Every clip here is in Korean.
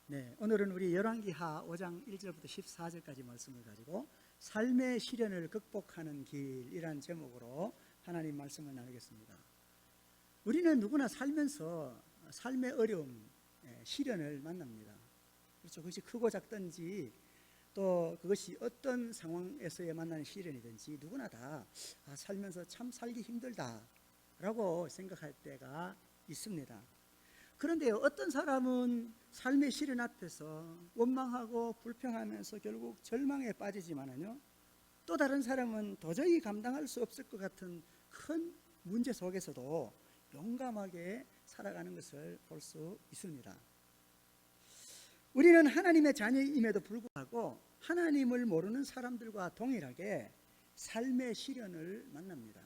네, 오늘은 우리 열왕기하 5장 1절부터 14절까지 말씀을 가지고 삶의 시련을 극복하는 길이란 제목으로 하나님 말씀을 나누겠습니다. 우리는 누구나 살면서 삶의 어려움, 시련을 만납니다. 그렇죠. 그것이 크고 작든지 또 그것이 어떤 상황에서의 만나는 시련이든지 누구나 다 살면서 참 살기 힘들다라고 생각할 때가 있습니다. 그런데 어떤 사람은 삶의 시련 앞에서 원망하고 불평하면서 결국 절망에 빠지지만은요, 또 다른 사람은 도저히 감당할 수 없을 것 같은 큰 문제 속에서도 용감하게 살아가는 것을 볼 수 있습니다. 우리는 하나님의 자녀임에도 불구하고 하나님을 모르는 사람들과 동일하게 삶의 시련을 만납니다.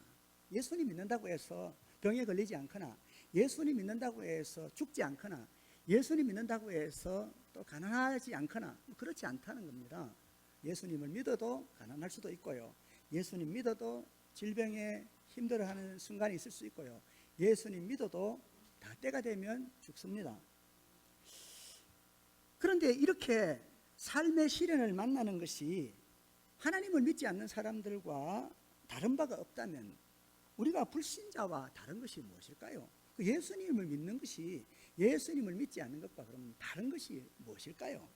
예수님 믿는다고 해서 병에 걸리지 않거나, 예수님 믿는다고 해서 죽지 않거나, 예수님 믿는다고 해서 또 가난하지 않거나 그렇지 않다는 겁니다. 예수님을 믿어도 가난할 수도 있고요, 예수님 믿어도 질병에 힘들어하는 순간이 있을 수 있고요, 예수님 믿어도 다 때가 되면 죽습니다. 그런데 이렇게 삶의 시련을 만나는 것이 하나님을 믿지 않는 사람들과 다른 바가 없다면 우리가 불신자와 다른 것이 무엇일까요? 예수님을 믿는 것이 예수님을 믿지 않는 것과 그러면 다른 것이 무엇일까요?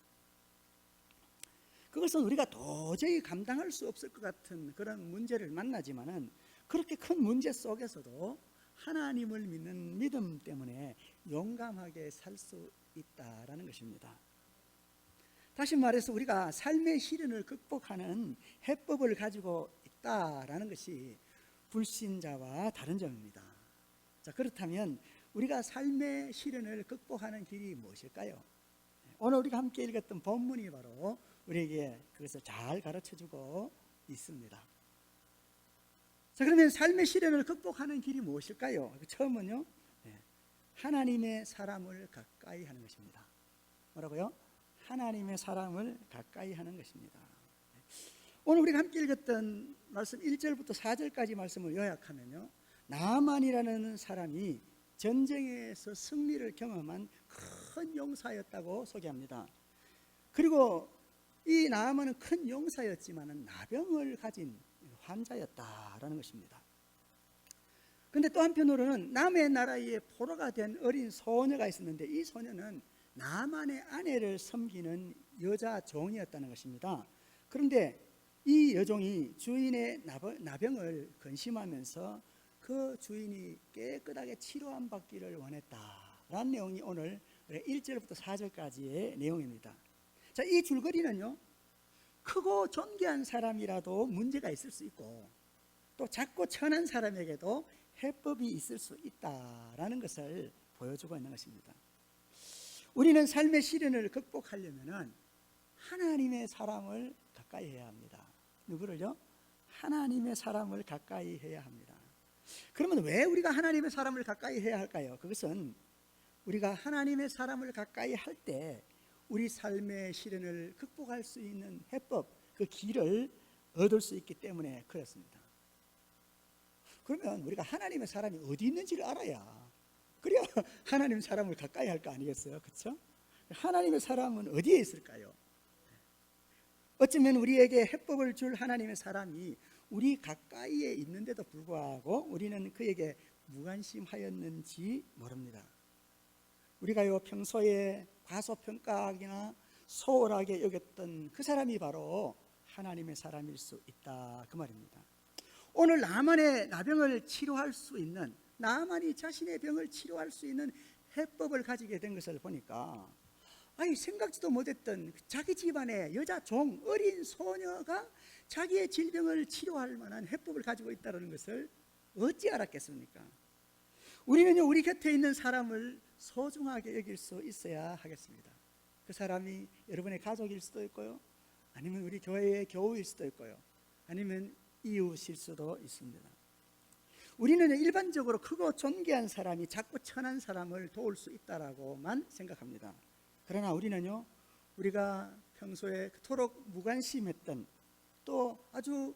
그것은 우리가 도저히 감당할 수 없을 것 같은 그런 문제를 만나지만은 그렇게 큰 문제 속에서도 하나님을 믿는 믿음 때문에 용감하게 살 수 있다라는 것입니다. 다시 말해서 우리가 삶의 시련을 극복하는 해법을 가지고 있다라는 것이 불신자와 다른 점입니다. 자, 그렇다면 우리가 삶의 시련을 극복하는 길이 무엇일까요? 오늘 우리가 함께 읽었던 본문이 바로 우리에게 그것을 잘 가르쳐주고 있습니다. 자, 그러면 삶의 시련을 극복하는 길이 무엇일까요? 처음은요, 하나님의 사람을 가까이 하는 것입니다. 뭐라고요? 하나님의 사람을 가까이 하는 것입니다. 오늘 우리가 함께 읽었던 말씀 1절부터 4절까지 말씀을 요약하면요, 나아만이라는 사람이 전쟁에서 승리를 경험한 큰 용사였다고 소개합니다. 그리고 이 나아만은 큰 용사였지만 나병을 가진 환자였다라는 것입니다. 그런데 또 한편으로는 남의 나라의 포로가 된 어린 소녀가 있었는데 이 소녀는 나아만의 아내를 섬기는 여자 종이었다는 것입니다. 그런데 이 여종이 주인의 나병을 근심하면서 그 주인이 깨끗하게 치료함 받기를 원했다라는 내용이 오늘 1절부터 4절까지의 내용입니다. 자, 이 줄거리는요, 크고 존귀한 사람이라도 문제가 있을 수 있고 또 작고 천한 사람에게도 해법이 있을 수 있다라는 것을 보여주고 있는 것입니다. 우리는 삶의 시련을 극복하려면 하나님의 사람을 가까이 해야 합니다. 누구를요? 하나님의 사람을 가까이 해야 합니다. 그러면 왜 우리가 하나님의 사람을 가까이 해야 할까요? 그것은 우리가 하나님의 사람을 가까이 할 때 우리 삶의 시련을 극복할 수 있는 해법, 그 길을 얻을 수 있기 때문에 그렇습니다. 그러면 우리가 하나님의 사람이 어디 있는지를 알아야, 그래야 하나님 사람을 가까이 할 거 아니겠어요? 그렇죠? 하나님의 사람은 어디에 있을까요? 어쩌면 우리에게 해법을 줄 하나님의 사람이 우리 가까이에 있는데도 불구하고 우리는 그에게 무관심하였는지 모릅니다. 우리가요, 평소에 과소평가하기나 소홀하게 여겼던 그 사람이 바로 하나님의 사람일 수 있다, 그 말입니다. 오늘 나만의 나병을 치료할 수 있는, 나만이 자신의 병을 치료할 수 있는 해법을 가지게 된 것을 보니까 생각지도 못했던 자기 집안의 여자 종, 어린 소녀가 자기의 질병을 치료할 만한 해법을 가지고 있다는 것을 어찌 알았겠습니까? 우리는요, 우리 곁에 있는 사람을 소중하게 여길 수 있어야 하겠습니다. 그 사람이 여러분의 가족일 수도 있고요, 아니면 우리 교회의 교우일 수도 있고요, 아니면 이웃일 수도 있습니다. 우리는 일반적으로 크고 존귀한 사람이 작고 천한 사람을 도울 수 있다라고만 생각합니다. 그러나 우리는요, 우리가 평소에 그토록 무관심했던 또 아주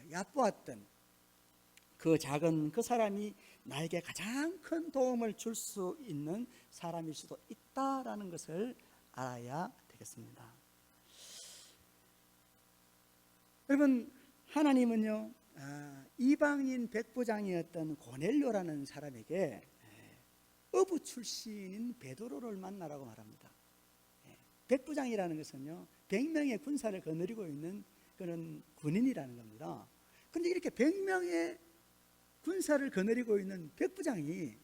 얕보았던 그 작은 그 사람이 나에게 가장 큰 도움을 줄 수 있는 사람일 수도 있다라는 것을 알아야 되겠습니다. 여러분, 하나님은요, 이방인 백부장이었던 고넬료라는 사람에게 어부 출신인 베드로를 만나라고 말합니다. 백부장이라는 것은요, 100명의 군사를 거느리고 있는 그런 군인이라는 겁니다. 그런데 이렇게 100명의 군사를 거느리고 있는 백부장이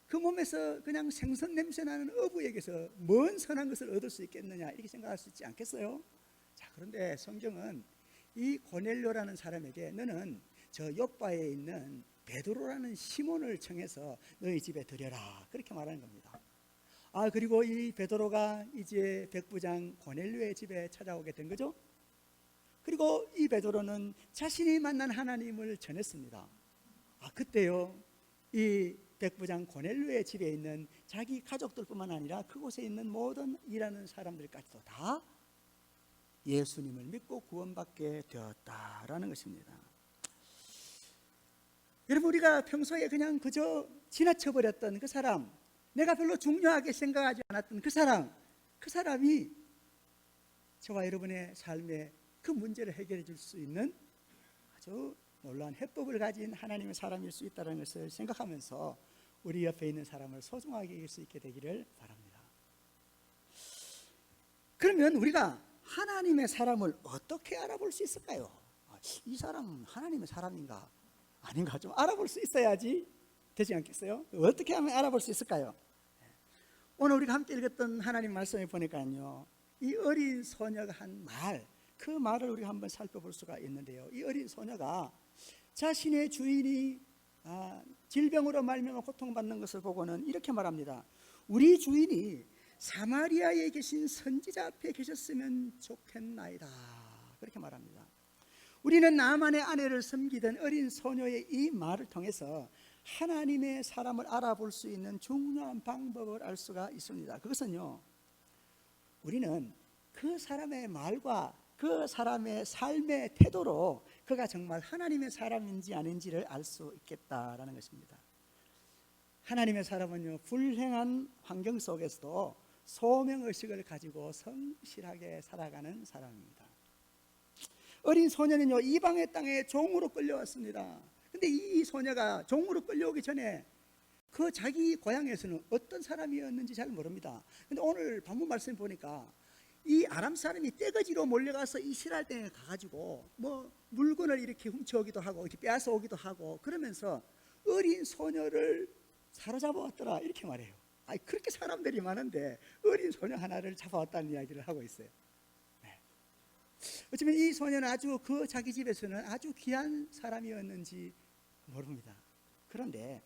그 몸에서 그냥 생선 냄새 나는 어부에게서 뭔 선한 것을 얻을 수 있겠느냐, 이렇게 생각할 수 있지 않겠어요? 자, 그런데 성경은 이 고넬료라는 사람에게 너는 저 요바에 있는 베드로라는 시몬을 청해서 너희 집에 들여라, 그렇게 말하는 겁니다. 그리고 이 베드로가 이제 백부장 고넬료의 집에 찾아오게 된 거죠. 그리고 이 베드로는 자신이 만난 하나님을 전했습니다. 그때요, 이 백부장 고넬료의 집에 있는 자기 가족들뿐만 아니라 그곳에 있는 모든 일하는 사람들까지도 다 예수님을 믿고 구원받게 되었다라는 것입니다. 여러분, 우리가 평소에 그냥 그저 지나쳐버렸던 그 사람, 내가 별로 중요하게 생각하지 않았던 그 사람이 저와 여러분의 삶에 그 문제를 해결해 줄 수 있는 아주 놀라운 해법을 가진 하나님의 사람일 수 있다는 것을 생각하면서 우리 옆에 있는 사람을 소중하게 여길 수 있게 되기를 바랍니다. 그러면 우리가 하나님의 사람을 어떻게 알아볼 수 있을까요? 이 사람은 하나님의 사람인가 아닌가 좀 알아볼 수 있어야지 되지 않겠어요? 어떻게 하면 알아볼 수 있을까요? 오늘 우리가 함께 읽었던 하나님 말씀에 보니까요, 이 어린 소녀가 한 말, 그 말을 우리가 한번 살펴볼 수가 있는데요, 이 어린 소녀가 자신의 주인이 질병으로 말미암아 고통받는 것을 보고는 이렇게 말합니다. 우리 주인이 사마리아에 계신 선지자 앞에 계셨으면 좋겠나이다, 그렇게 말합니다. 우리는 나만의 아내를 섬기던 어린 소녀의 이 말을 통해서 하나님의 사람을 알아볼 수 있는 중요한 방법을 알 수가 있습니다. 그것은요, 우리는 그 사람의 말과 그 사람의 삶의 태도로 그가 정말 하나님의 사람인지 아닌지를 알 수 있겠다라는 것입니다. 하나님의 사람은요, 불행한 환경 속에서도 소명의식을 가지고 성실하게 살아가는 사람입니다. 어린 소녀는요, 이방의 땅에 종으로 끌려왔습니다. 근데 이 소녀가 종으로 끌려오기 전에 그 자기 고향에서는 어떤 사람이었는지 잘 모릅니다. 근데 오늘 본문 말씀 보니까 이 아람 사람이 떼거지로 몰려가서 이스라엘 땅에 가가지고 뭐 물건을 이렇게 훔쳐오기도 하고 이렇게 빼앗아 오기도 하고 그러면서 어린 소녀를 사로잡아왔더라, 이렇게 말해요. 그렇게 사람들이 많은데 어린 소녀 하나를 잡아왔다는 이야기를 하고 있어요. 어쩌면 이 소녀는 아주 그 자기 집에서는 아주 귀한 사람이었는지 모릅니다. 그런데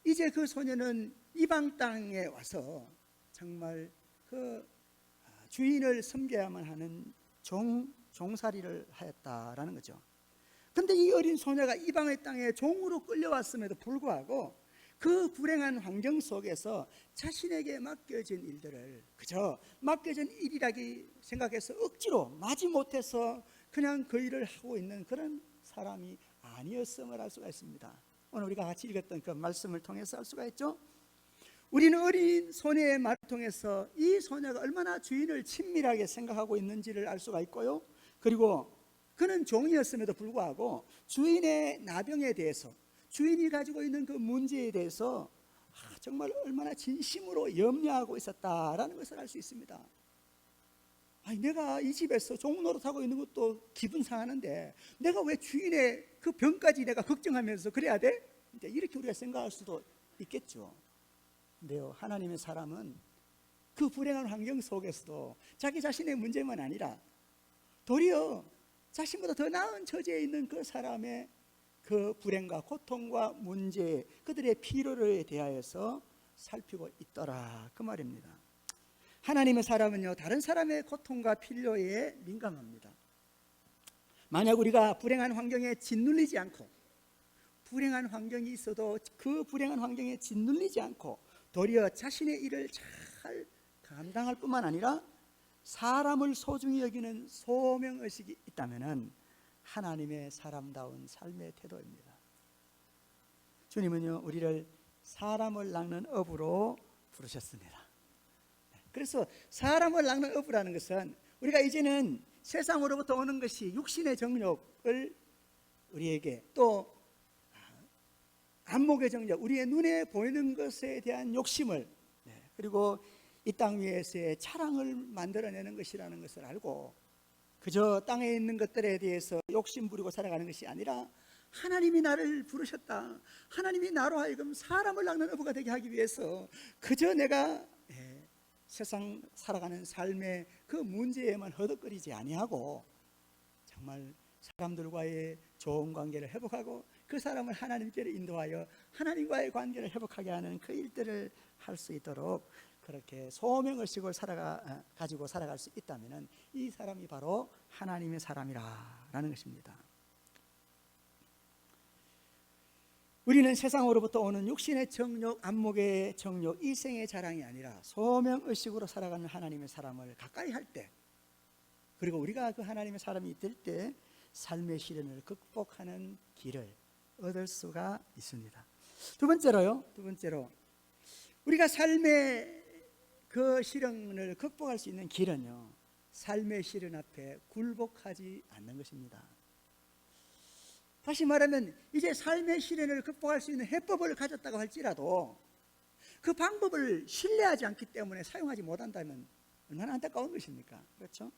이제 그 소녀는 이방 땅에 와서 정말 그 주인을 섬겨야만 하는 종살이를 하였다라는 거죠. 그런데 이 어린 소녀가 이방의 땅에 종으로 끌려왔음에도 불구하고 그 불행한 환경 속에서 자신에게 맡겨진 일들을 그저 맡겨진 일이라기 생각해서 억지로 마지못해서 그냥 그 일을 하고 있는 그런 사람이 아니었음을 알 수가 있습니다. 오늘 우리가 같이 읽었던 그 말씀을 통해서 알 수가 있죠. 우리는 어린 소녀의 말을 통해서 이 소녀가 얼마나 주인을 친밀하게 생각하고 있는지를 알 수가 있고요, 그리고 그는 종이었음에도 불구하고 주인의 나병에 대해서, 주인이 가지고 있는 그 문제에 대해서 정말 얼마나 진심으로 염려하고 있었다라는 것을 알 수 있습니다. 내가 이 집에서 종노릇하고 있는 것도 기분 상하는데 내가 왜 주인의 그 병까지 내가 걱정하면서 그래야 돼? 이렇게 우리가 생각할 수도 있겠죠. 근데요, 하나님의 사람은 그 불행한 환경 속에서도 자기 자신의 문제만 아니라 도리어 자신보다 더 나은 처지에 있는 그 사람의 그 불행과 고통과 문제, 그들의 필요에 대하여서 살피고 있더라, 그 말입니다. 하나님의 사람은요, 다른 사람의 고통과 필요에 민감합니다. 만약 우리가 불행한 환경에 짓눌리지 않고, 불행한 환경이 있어도 그 불행한 환경에 짓눌리지 않고 도리어 자신의 일을 잘 감당할 뿐만 아니라 사람을 소중히 여기는 소명의식이 있다면 하나님의 사람다운 삶의 태도입니다. 주님은요, 우리를 사람을 낚는 업으로 부르셨습니다. 그래서 사람을 낚는 어부라는 것은 우리가 이제는 세상으로부터 오는 것이 육신의 정욕을 우리에게, 또 안목의 정욕, 우리의 눈에 보이는 것에 대한 욕심을, 그리고 이 땅 위에서의 자랑을 만들어내는 것이라는 것을 알고 그저 땅에 있는 것들에 대해서 욕심 부리고 살아가는 것이 아니라 하나님이 나를 부르셨다, 하나님이 나로 하여금 사람을 낚는 어부가 되게 하기 위해서 그저 내가 세상 살아가는 삶의 그 문제에만 허덕거리지 아니하고 정말 사람들과의 좋은 관계를 회복하고 그 사람을 하나님께로 인도하여 하나님과의 관계를 회복하게 하는 그 일들을 할 수 있도록 그렇게 소명의식을 가지고 살아갈 수 있다면 이 사람이 바로 하나님의 사람이라는 것입니다. 우리는 세상으로부터 오는 육신의 정욕, 안목의 정욕, 이생의 자랑이 아니라 소명의식으로 살아가는 하나님의 사람을 가까이 할 때, 그리고 우리가 그 하나님의 사람이 될 때 삶의 시련을 극복하는 길을 얻을 수가 있습니다. 두 번째로 우리가 삶의 그 시련을 극복할 수 있는 길은요, 삶의 시련 앞에 굴복하지 않는 것입니다. 다시 말하면 이제 삶의 시련을 극복할 수 있는 해법을 가졌다고 할지라도 그 방법을 신뢰하지 않기 때문에 사용하지 못한다면 얼마나 안타까운 것입니까? 그렇죠?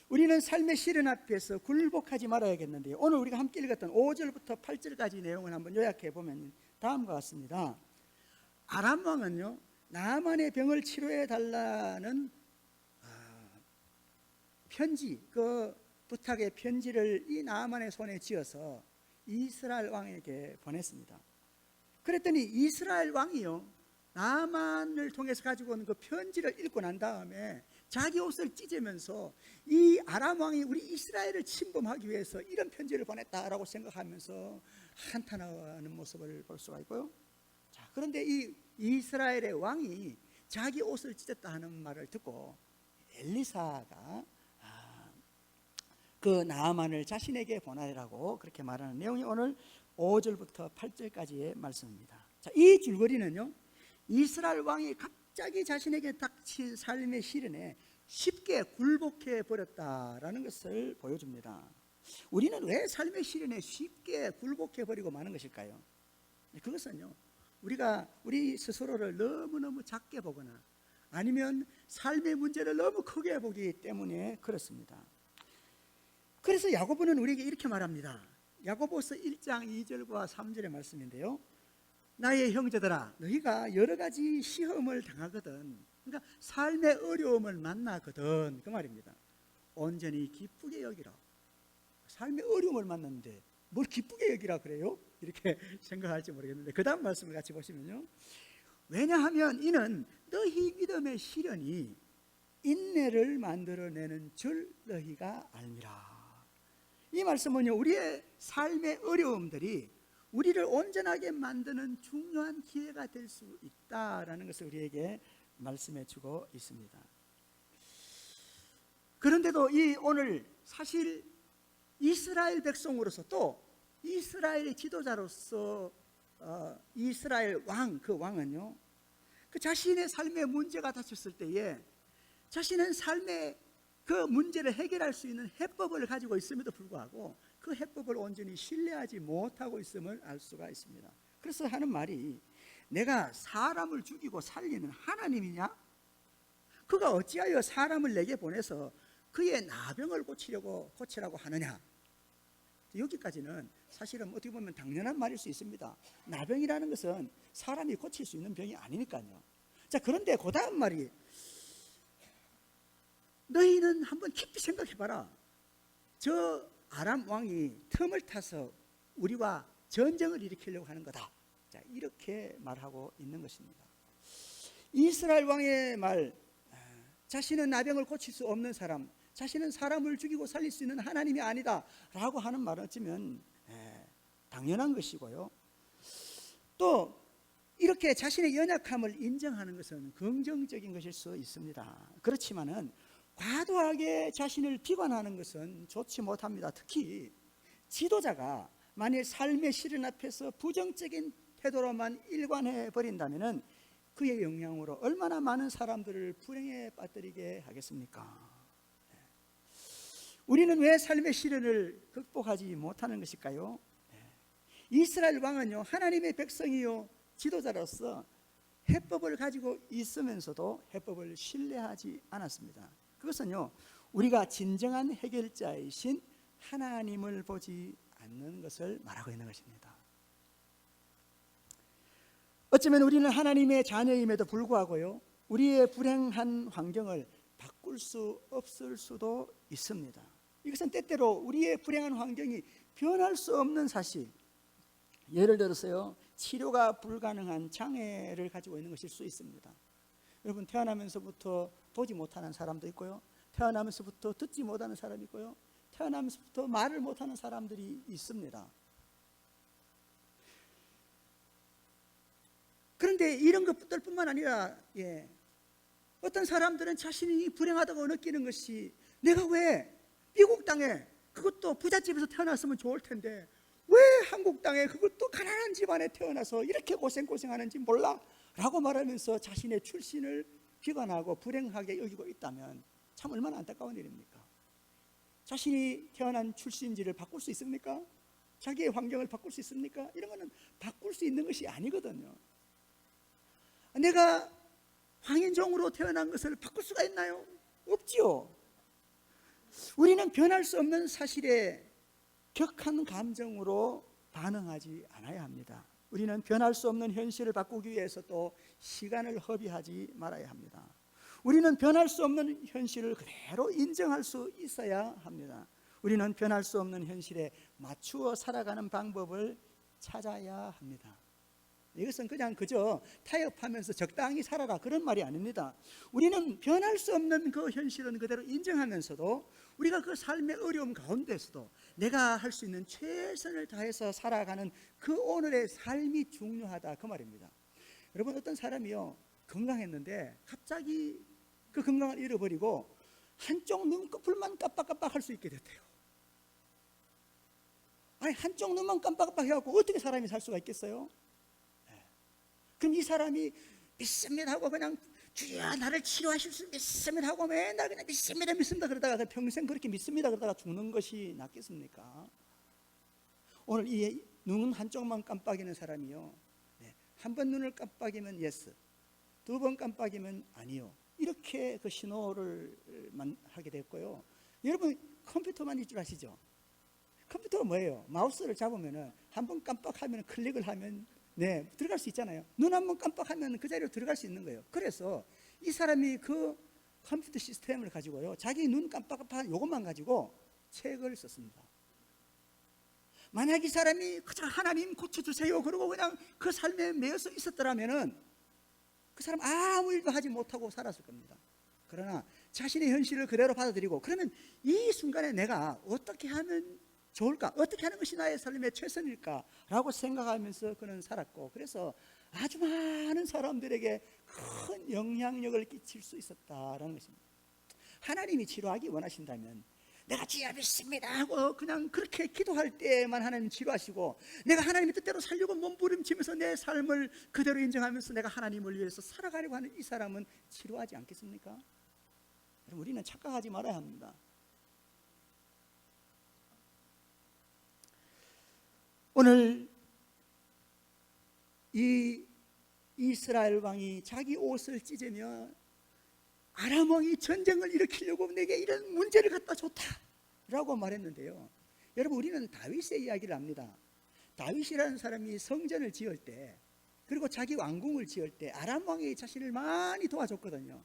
우리는 삶의 시련 앞에서 굴복하지 말아야겠는데요, 오늘 우리가 함께 읽었던 5절부터 8절까지 내용을 한번 요약해 보면 다음과 같습니다. 아람 왕은요, 나만의 병을 치료해 달라는 편지, 그 부탁의 편지를 이 나만의 손에 쥐어서 이스라엘 왕에게 보냈습니다. 그랬더니 이스라엘 왕이요, 나만을 통해서 가지고 온 그 편지를 읽고 난 다음에 자기 옷을 찢으면서 이 아람 왕이 우리 이스라엘을 침범하기 위해서 이런 편지를 보냈다라고 생각하면서 한탄하는 모습을 볼 수가 있고요. 자, 그런데 이 이스라엘의 왕이 자기 옷을 찢었다 하는 말을 듣고 엘리사가 그 나아만을 자신에게 보내라고 그렇게 말하는 내용이 오늘 5절부터 8절까지의 말씀입니다. 자, 이 줄거리는요, 이스라엘 왕이 갑자기 자신에게 닥친 삶의 시련에 쉽게 굴복해 버렸다라는 것을 보여줍니다. 우리는 왜 삶의 시련에 쉽게 굴복해 버리고 마는 것일까요? 그것은요, 우리가 우리 스스로를 너무너무 작게 보거나 아니면 삶의 문제를 너무 크게 보기 때문에 그렇습니다. 그래서 야고보는 우리에게 이렇게 말합니다. 야고보서 1장 2절과 3절의 말씀인데요, 나의 형제들아, 너희가 여러 가지 시험을 당하거든, 그러니까 삶의 어려움을 만나거든, 그 말입니다. 온전히 기쁘게 여기라. 삶의 어려움을 만났는데 뭘 기쁘게 여기라 그래요? 이렇게 생각할지 모르겠는데 그 다음 말씀을 같이 보시면요, 왜냐하면 이는 너희 믿음의 시련이 인내를 만들어내는 줄 너희가 알미라. 이 말씀은요, 우리의 삶의 어려움들이 우리를 온전하게 만드는 중요한 기회가 될 수 있다라는 것을 우리에게 말씀해 주고 있습니다. 그런데도 이 오늘 사실 이스라엘 백성으로서 또 이스라엘의 지도자로서 이스라엘 왕, 그 왕은요, 그 자신의 삶의 문제가 닥쳤을 때에 자신은 삶의 그 문제를 해결할 수 있는 해법을 가지고 있음에도 불구하고 그 해법을 온전히 신뢰하지 못하고 있음을 알 수가 있습니다. 그래서 하는 말이, 내가 사람을 죽이고 살리는 하나님이냐? 그가 어찌하여 사람을 내게 보내서 그의 나병을 고치라고 하느냐? 여기까지는 사실은 어떻게 보면 당연한 말일 수 있습니다. 나병이라는 것은 사람이 고칠 수 있는 병이 아니니까요. 자, 그런데 그 다음 말이, 너희는 한번 깊이 생각해봐라. 저 아람 왕이 틈을 타서 우리와 전쟁을 일으키려고 하는 거다. 자, 이렇게 말하고 있는 것입니다. 이스라엘 왕의 말, 자신은 나병을 고칠 수 없는 사람, 자신은 사람을 죽이고 살릴 수 있는 하나님이 아니다 라고 하는 말은 어쩌면 당연한 것이고요, 또 이렇게 자신의 연약함을 인정하는 것은 긍정적인 것일 수 있습니다. 그렇지만은 과도하게 자신을 비관하는 것은 좋지 못합니다. 특히 지도자가 만일 삶의 시련 앞에서 부정적인 태도로만 일관해 버린다면은 그의 영향으로 얼마나 많은 사람들을 불행에 빠뜨리게 하겠습니까? 우리는 왜 삶의 시련을 극복하지 못하는 것일까요? 이스라엘 왕은요, 하나님의 백성이요 지도자로서 해법을 가지고 있으면서도 해법을 신뢰하지 않았습니다. 그것은요, 우리가 진정한 해결자이신 하나님을 보지 않는 것을 말하고 있는 것입니다. 어쩌면 우리는 하나님의 자녀임에도 불구하고요, 우리의 불행한 환경을 바꿀 수 없을 수도 있습니다. 이것은 때때로 우리의 불행한 환경이 변할 수 없는 사실, 예를 들어서요, 치료가 불가능한 장애를 가지고 있는 것일 수 있습니다. 여러분, 태어나면서부터 보지 못하는 사람도 있고요, 태어나면서부터 듣지 못하는 사람이 있고요, 태어나면서부터 말을 못하는 사람들이 있습니다. 그런데 이런 것들뿐만 아니라 어떤 사람들은 자신이 불행하다고 느끼는 것이, 내가 왜 미국 땅에, 그것도 부잣집에서 태어났으면 좋을 텐데 왜 한국 땅에, 그것도 가난한 집안에 태어나서 이렇게 고생하는지 몰라? 라고 말하면서 자신의 출신을 비관하고 불행하게 여기고 있다면 참 얼마나 안타까운 일입니까? 자신이 태어난 출신지를 바꿀 수 있습니까? 자기의 환경을 바꿀 수 있습니까? 이런 거는 바꿀 수 있는 것이 아니거든요. 내가 황인종으로 태어난 것을 바꿀 수가 있나요? 없지요. 우리는 변할 수 없는 사실에 격한 감정으로 반응하지 않아야 합니다. 우리는 변할 수 없는 현실을 바꾸기 위해서 또 시간을 허비하지 말아야 합니다. 우리는 변할 수 없는 현실을 그대로 인정할 수 있어야 합니다. 우리는 변할 수 없는 현실에 맞추어 살아가는 방법을 찾아야 합니다. 이것은 그냥 그저 타협하면서 적당히 살아라, 그런 말이 아닙니다. 우리는 변할 수 없는 그 현실은 그대로 인정하면서도 우리가 그 삶의 어려움 가운데서도 내가 할 수 있는 최선을 다해서 살아가는 그 오늘의 삶이 중요하다, 그 말입니다. 여러분, 어떤 사람이요, 건강했는데 갑자기 그 건강을 잃어버리고 한쪽 눈꺼풀만 깜빡깜빡 할 수 있게 됐대요. 아니, 한쪽 눈만 깜빡깜빡 해갖고 어떻게 사람이 살 수가 있겠어요? 그럼 이 사람이 믿습니다 하고 그냥 주여 나를 치료하실 수 믿습니다 하고 맨날 그냥 믿습니다 그러다가 평생 그렇게 믿습니다 그러다가 죽는 것이 낫겠습니까? 오늘 이 눈 한쪽만 깜빡이는 사람이요, 한 번 눈을 깜빡이면 예스, 두 번 깜빡이면 아니요, 이렇게 그 신호를 하게 됐고요. 여러분, 컴퓨터만 일 줄 아시죠? 컴퓨터가 뭐예요? 마우스를 잡으면 한 번 깜빡하면 클릭을 하면 들어갈 수 있잖아요. 눈 한 번 깜빡하면 그 자리로 들어갈 수 있는 거예요. 그래서 이 사람이 그 컴퓨터 시스템을 가지고요, 자기 눈 깜빡깜빡 이것만 가지고 책을 썼습니다. 만약 이 사람이 그저 하나님 고쳐주세요 그러고 그냥 그 삶에 매여서 있었더라면은 그 사람 아무 일도 하지 못하고 살았을 겁니다. 그러나 자신의 현실을 그대로 받아들이고, 그러면 이 순간에 내가 어떻게 하면 좋을까? 어떻게 하는 것이 나의 삶의 최선일까? 라고 생각하면서 그는 살았고, 그래서 아주 많은 사람들에게 큰 영향력을 끼칠 수 있었다라는 것입니다. 하나님이 치료하기 원하신다면 내가 주여 믿습니다 하고 그냥 그렇게 기도할 때만 하나님 치료하시고, 내가 하나님의 뜻대로 살려고 몸부림치면서 내 삶을 그대로 인정하면서 내가 하나님을 위해서 살아가려고 하는 이 사람은 치료하지 않겠습니까? 여러분, 우리는 착각하지 말아야 합니다. 오늘 이 이스라엘 왕이 자기 옷을 찢으며 아람 왕이 전쟁을 일으키려고 내게 이런 문제를 갖다 줬다라고 말했는데요, 여러분, 우리는 다윗의 이야기를 압니다. 다윗이라는 사람이 성전을 지을 때, 그리고 자기 왕궁을 지을 때 아람 왕이 자신을 많이 도와줬거든요.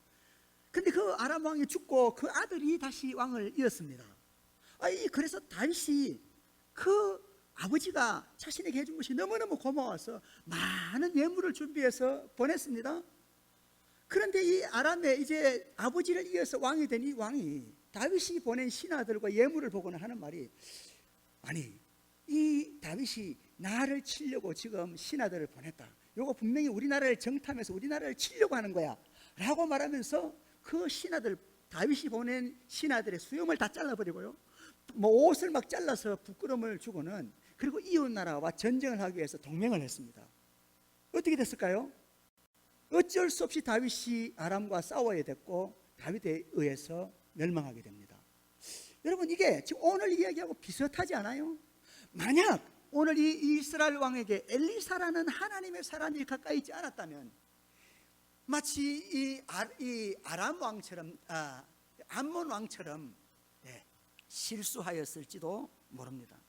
근데 그 아람 왕이 죽고 그 아들이 다시 왕을 이었습니다. 그래서 다윗이 그 아버지가 자신에게 해준 것이 너무너무 고마워서 많은 예물을 준비해서 보냈습니다. 그런데 이 아람에 이제 아버지를 이어서 왕이 된 이 왕이 다윗이 보낸 신하들과 예물을 보고는 하는 말이, 아니, 이 다윗이 나를 치려고 지금 신하들을 보냈다, 요거 분명히 우리나라를 정탐해서 우리나라를 치려고 하는 거야 라고 말하면서 그 신하들, 다윗이 보낸 신하들의 수염을 다 잘라버리고요, 옷을 막 잘라서 부끄러움을 주고는, 그리고 이웃나라와 전쟁을 하기 위해서 동맹을 했습니다. 어떻게 됐을까요? 어쩔 수 없이 다윗이 아람과 싸워야 됐고 다윗에 의해서 멸망하게 됩니다. 여러분, 이게 지금 오늘 이야기하고 비슷하지 않아요? 만약 오늘 이 이스라엘 왕에게 엘리사라는 하나님의 사람이 가까이 있지 않았다면 마치 이 아람 왕처럼 암몬 왕처럼 실수하였을지도 모릅니다.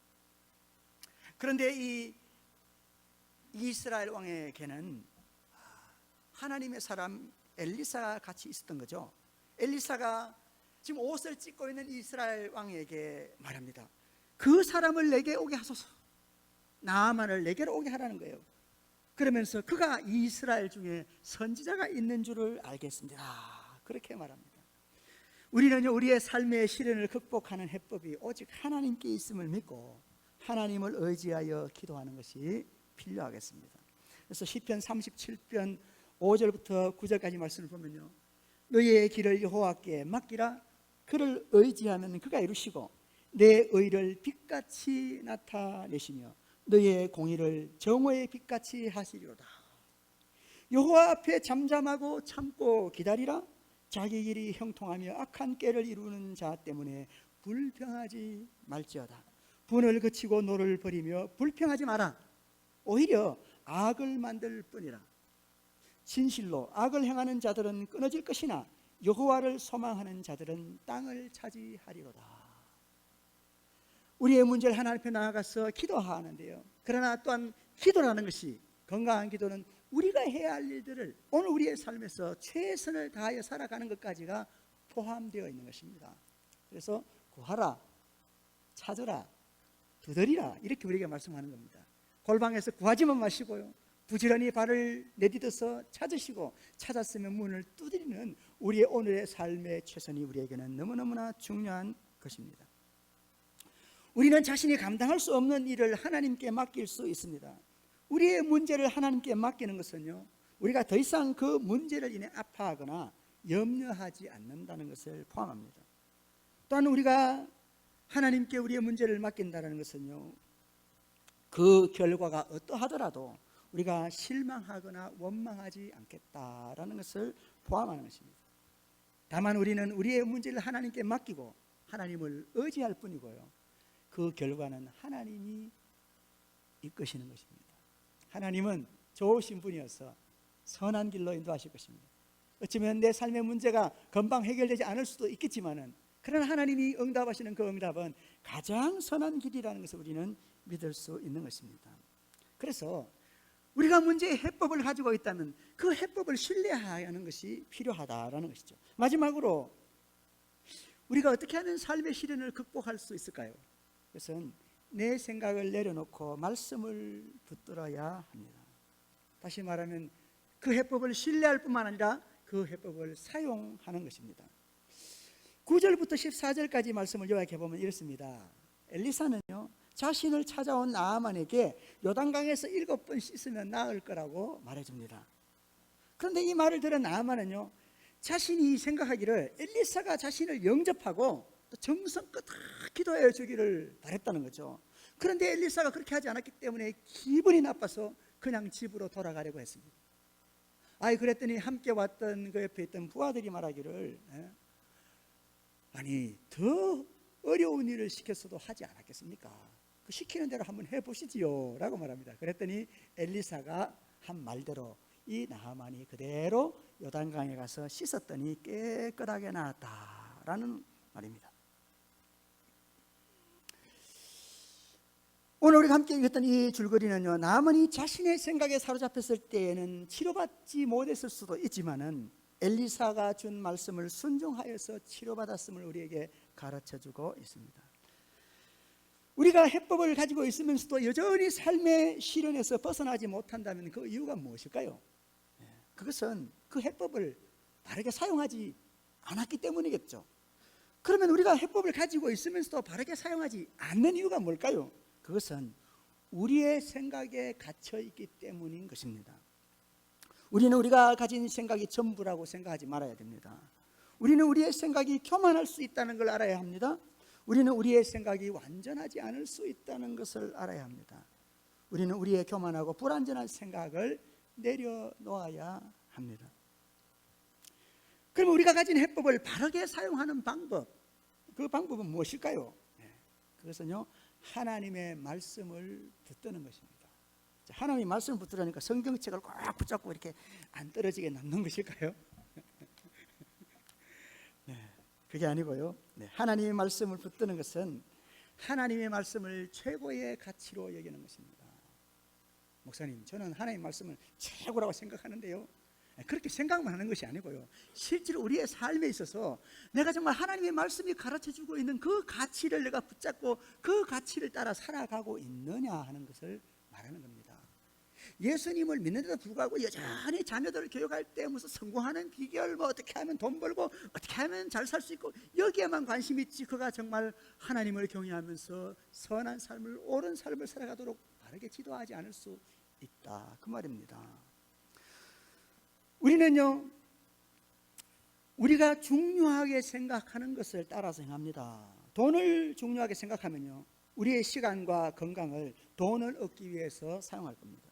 그런데 이 이스라엘 왕에게는 하나님의 사람 엘리사가 같이 있었던 거죠. 엘리사가 지금 옷을 찢고 있는 이스라엘 왕에게 말합니다. 그 사람을 내게 오게 하소서. 나아만을 내게로 오게 하라는 거예요. 그러면서 그가 이스라엘 중에 선지자가 있는 줄을 알겠습니다. 그렇게 말합니다. 우리는요, 우리의 삶의 시련을 극복하는 해법이 오직 하나님께 있음을 믿고 하나님을 의지하여 기도하는 것이 필요하겠습니다. 그래서 시편 37편 5절부터 9절까지 말씀을 보면요, 너희의 길을 여호와께 맡기라. 그를 의지하면 그가 이루시고 내 의를 빛같이 나타내시며 너희의 공의를 정오의 빛같이 하시리로다. 여호와 앞에 잠잠하고 참고 기다리라. 자기 길이 형통하며 악한 꾀를 이루는 자 때문에 불평하지 말지어다. 분을 그치고 노를 버리며 불평하지 마라. 오히려 악을 만들 뿐이라. 진실로 악을 행하는 자들은 끊어질 것이나 여호와를 소망하는 자들은 땅을 차지하리로다. 우리의 문제를 하나님 앞에 나아가서 기도하는데요, 그러나 또한 기도라는 것이, 건강한 기도는 우리가 해야 할 일들을 오늘 우리의 삶에서 최선을 다하여 살아가는 것까지가 포함되어 있는 것입니다. 그래서 구하라, 찾으라, 두드리라, 이렇게 우리에게 말씀하는 겁니다. 골방에서 구하지만 마시고요, 부지런히 발을 내딛어서 찾으시고 찾았으면 문을 두드리는 우리의 오늘의 삶의 최선이 우리에게는 너무너무나 중요한 것입니다. 우리는 자신이 감당할 수 없는 일을 하나님께 맡길 수 있습니다. 우리의 문제를 하나님께 맡기는 것은요, 우리가 더 이상 그 문제를 인해 아파하거나 염려하지 않는다는 것을 포함합니다. 또한 우리가 하나님께 우리의 문제를 맡긴다는 것은요, 그 결과가 어떠하더라도 우리가 실망하거나 원망하지 않겠다라는 것을 포함하는 것입니다. 다만 우리는 우리의 문제를 하나님께 맡기고 하나님을 의지할 뿐이고요, 그 결과는 하나님이 이끄시는 것입니다. 하나님은 좋으신 분이어서 선한 길로 인도하실 것입니다. 어쩌면 내 삶의 문제가 금방 해결되지 않을 수도 있겠지만은, 그러나 하나님이 응답하시는 그 응답은 가장 선한 길이라는 것을 우리는 믿을 수 있는 것입니다. 그래서 우리가 문제의 해법을 가지고 있다면 그 해법을 신뢰하는 것이 필요하다라는 것이죠. 마지막으로 우리가 어떻게 하면 삶의 시련을 극복할 수 있을까요? 그것은 내 생각을 내려놓고 말씀을 붙들어야 합니다. 다시 말하면 그 해법을 신뢰할 뿐만 아니라 그 해법을 사용하는 것입니다. 9절부터 14절까지 말씀을 요약해 보면 이렇습니다. 엘리사는요, 자신을 찾아온 나아만에게 요단강에서 7번 씻으면 나을 거라고 말해줍니다. 그런데 이 말을 들은 나아만은요, 자신이 생각하기를 엘리사가 자신을 영접하고 또 정성껏 기도해 주기를 바랬다는 거죠. 그런데 엘리사가 그렇게 하지 않았기 때문에 기분이 나빠서 그냥 집으로 돌아가려고 했습니다. 그랬더니 함께 왔던 그 옆에 있던 부하들이 말하기를, 아니 더 어려운 일을 시켰어도 하지 않았겠습니까? 그 시키는 대로 한번 해보시지요 라고 말합니다. 그랬더니 엘리사가 한 말대로 이 나하만이 그대로 요단강에 가서 씻었더니 깨끗하게 나았다라는 말입니다. 오늘 우리가 함께 읽었던 이 줄거리는요, 나하만이 자신의 생각에 사로잡혔을 때에는 치료받지 못했을 수도 있지만은 엘리사가 준 말씀을 순종하여서 치료받았음을 우리에게 가르쳐주고 있습니다. 우리가 해법을 가지고 있으면서도 여전히 삶의 시련에서 벗어나지 못한다면 그 이유가 무엇일까요? 그것은 그 해법을 바르게 사용하지 않았기 때문이겠죠. 그러면 우리가 해법을 가지고 있으면서도 바르게 사용하지 않는 이유가 뭘까요? 그것은 우리의 생각에 갇혀 있기 때문인 것입니다. 우리는 우리가 가진 생각이 전부라고 생각하지 말아야 됩니다. 우리는 우리의 생각이 교만할 수 있다는 걸 알아야 합니다. 우리는 우리의 생각이 완전하지 않을 수 있다는 것을 알아야 합니다. 우리는 우리의 교만하고 불완전한 생각을 내려놓아야 합니다. 그러면 우리가 가진 해법을 바르게 사용하는 방법, 그 방법은 무엇일까요? 그것은요, 하나님의 말씀을 붙드는 것입니다. 하나님의 말씀을 붙들으니까 성경책을 꼭 붙잡고 이렇게 안 떨어지게 놓는 것일까요? 그게 아니고요, 하나님의 말씀을 붙드는 것은 하나님의 말씀을 최고의 가치로 여기는 것입니다. 목사님, 저는 하나님의 말씀을 최고라고 생각하는데요, 그렇게 생각만 하는 것이 아니고요, 실제로 우리의 삶에 있어서 내가 정말 하나님의 말씀이 가르쳐주고 있는 그 가치를 내가 붙잡고 그 가치를 따라 살아가고 있느냐 하는 것을 말하는 겁니다. 예수님을 믿는데도 불구하고 여전히 자녀들을 교육할 때 무슨 성공하는 비결, 뭐 어떻게 하면 돈 벌고 어떻게 하면 잘 살 수 있고 여기에만 관심이 있지, 그가 정말 하나님을 경외하면서 선한 삶을, 옳은 삶을 살아가도록 바르게 지도하지 않을 수 있다, 그 말입니다. 우리는요, 우리가 중요하게 생각하는 것을 따라서 행합니다. 돈을 중요하게 생각하면요, 우리의 시간과 건강을 돈을 얻기 위해서 사용할 겁니다.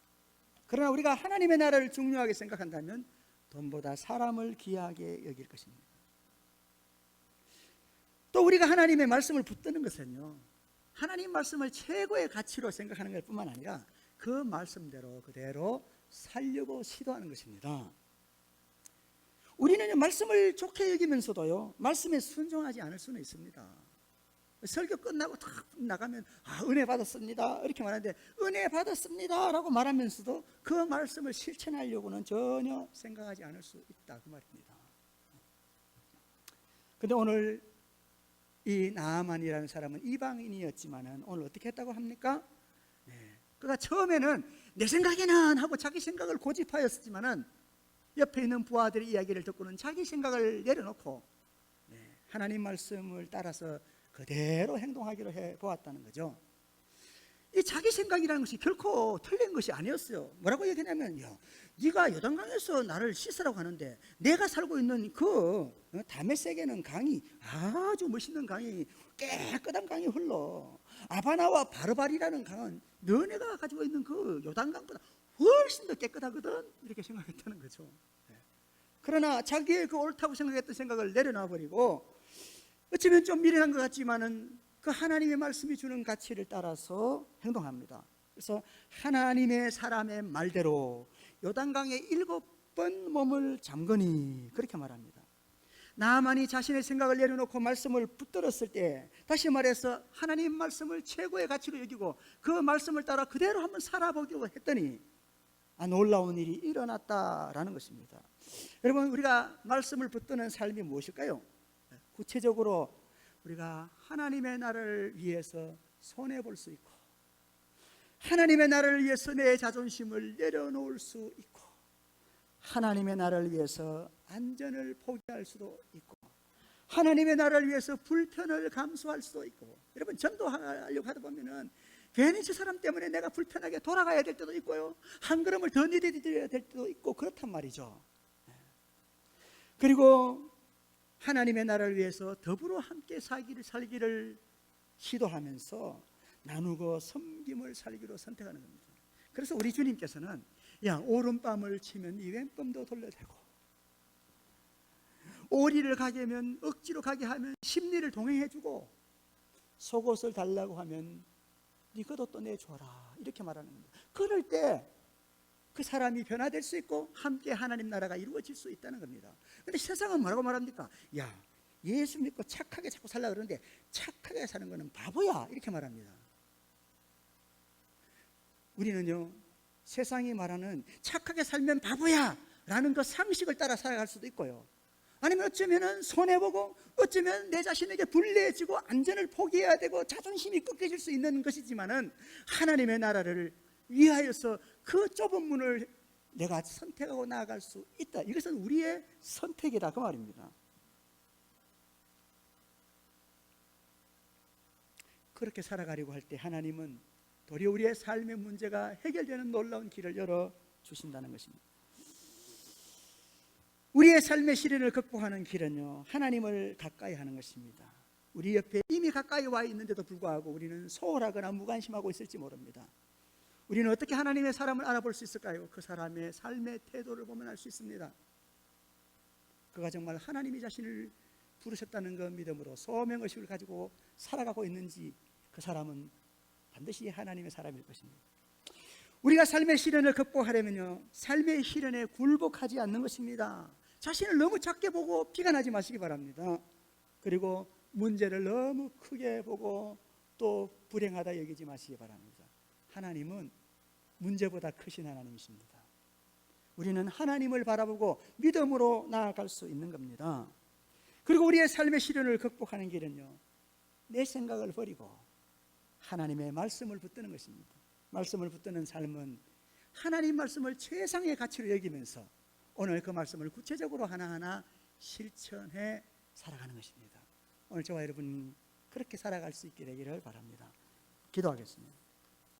그러나 우리가 하나님의 나라를 중요하게 생각한다면 돈보다 사람을 귀하게 여길 것입니다. 또 우리가 하나님의 말씀을 붙드는 것은요, 하나님 말씀을 최고의 가치로 생각하는 것 뿐만 아니라 그 말씀대로 그대로 살려고 시도하는 것입니다. 우리는 말씀을 좋게 여기면서도요, 말씀에 순종하지 않을 수는 있습니다. 설교 끝나고 탁 나가면 은혜 받았습니다 이렇게 말하는데, 은혜 받았습니다 라고 말하면서도 그 말씀을 실천하려고는 전혀 생각하지 않을 수 있다, 그 말입니다. 그런데 오늘 이 나아만이라는 사람은 이방인이었지만 오늘 어떻게 했다고 합니까? 그가 처음에는 내 생각에는 하고 자기 생각을 고집하였지만은 옆에 있는 부하들의 이야기를 듣고는 자기 생각을 내려놓고 하나님 말씀을 따라서 그대로 행동하기로 해보았다는 거죠. 이 자기 생각이라는 것이 결코 틀린 것이 아니었어요. 뭐라고 얘기하냐면, 네가 요단강에서 나를 씻으라고 하는데 내가 살고 있는 그 다메섹에는 강이, 아주 멋있는 강이, 깨끗한 강이 흘러. 아바나와 바르발이라는 강은 너네가 가지고 있는 그 요단강보다 훨씬 더 깨끗하거든, 이렇게 생각했다는 거죠. 그러나 자기의 그 옳다고 생각했던 생각을 내려놔버리고 어쩌면 좀 미련한 것 같지만은 그 하나님의 말씀이 주는 가치를 따라서 행동합니다. 그래서 하나님의 사람의 말대로 요단강에 7번 몸을 잠그니, 그렇게 말합니다. 나만이 자신의 생각을 내려놓고 말씀을 붙들었을 때, 다시 말해서 하나님 말씀을 최고의 가치로 여기고 그 말씀을 따라 그대로 한번 살아보기로 했더니 놀라운 일이 일어났다라는 것입니다. 여러분, 우리가 말씀을 붙드는 삶이 무엇일까요? 구체적으로 우리가 하나님의 나라를 위해서 손해볼 수 있고, 하나님의 나라를 위해서 내 자존심을 내려놓을 수 있고, 하나님의 나라를 위해서 안전을 포기할 수도 있고, 하나님의 나라를 위해서 불편을 감수할 수도 있고. 여러분, 전도하려고 하다 보면은 괜히 저 사람 때문에 내가 불편하게 돌아가야 될 때도 있고요, 한 걸음을 더 내디뎌야 될 때도 있고, 그렇단 말이죠. 그리고 하나님의 나라를 위해서 더불어 함께 살기를 시도하면서 나누고 섬김을 살기로 선택하는 겁니다. 그래서 우리 주님께서는 오른밤을 치면 이 왼밤도 돌려대고, 오리를 가게 하면, 억지로 가게 하면 심리를 동행해주고, 속옷을 달라고 하면 네 겉옷도 내줘라, 이렇게 말하는 겁니다. 그럴 때 그 사람이 변화될 수 있고 함께 하나님 나라가 이루어질 수 있다는 겁니다. 그런데 세상은 뭐라고 말합니까? 예수 믿고 착하게 자꾸 살려고 그러는데 착하게 사는 거는 바보야, 이렇게 말합니다. 우리는요, 세상이 말하는 착하게 살면 바보야 라는 그 상식을 따라 살아갈 수도 있고요, 아니면 어쩌면 손해보고, 어쩌면 내 자신에게 불리해지고 안전을 포기해야 되고 자존심이 꺾여질 수 있는 것이지만은 하나님의 나라를 위하여서 그 좁은 문을 내가 선택하고 나아갈 수 있다. 이것은 우리의 선택이다, 그 말입니다. 그렇게 살아가려고 할 때 하나님은 도리어 우리의 삶의 문제가 해결되는 놀라운 길을 열어주신다는 것입니다. 우리의 삶의 시련을 극복하는 길은요, 하나님을 가까이 하는 것입니다. 우리 옆에 이미 가까이 와 있는데도 불구하고 우리는 소홀하거나 무관심하고 있을지 모릅니다. 우리는 어떻게 하나님의 사람을 알아볼 수 있을까요? 그 사람의 삶의 태도를 보면 알 수 있습니다. 그가 정말 하나님이 자신을 부르셨다는 그 믿음으로 소명의식을 가지고 살아가고 있는지 그 사람은 반드시 하나님의 사람일 것입니다. 우리가 삶의 시련을 극복하려면요, 삶의 시련에 굴복하지 않는 것입니다. 자신을 너무 작게 보고 비관하지 마시기 바랍니다. 그리고 문제를 너무 크게 보고 또 불행하다 여기지 마시기 바랍니다. 하나님은 문제보다 크신 하나님이십니다. 우리는 하나님을 바라보고 믿음으로 나아갈 수 있는 겁니다. 그리고 우리의 삶의 시련을 극복하는 길은요, 내 생각을 버리고 하나님의 말씀을 붙드는 것입니다. 말씀을 붙드는 삶은 하나님 말씀을 최상의 가치로 여기면서 오늘 그 말씀을 구체적으로 하나하나 실천해 살아가는 것입니다. 오늘 저와 여러분 그렇게 살아갈 수 있게 되기를 바랍니다. 기도하겠습니다.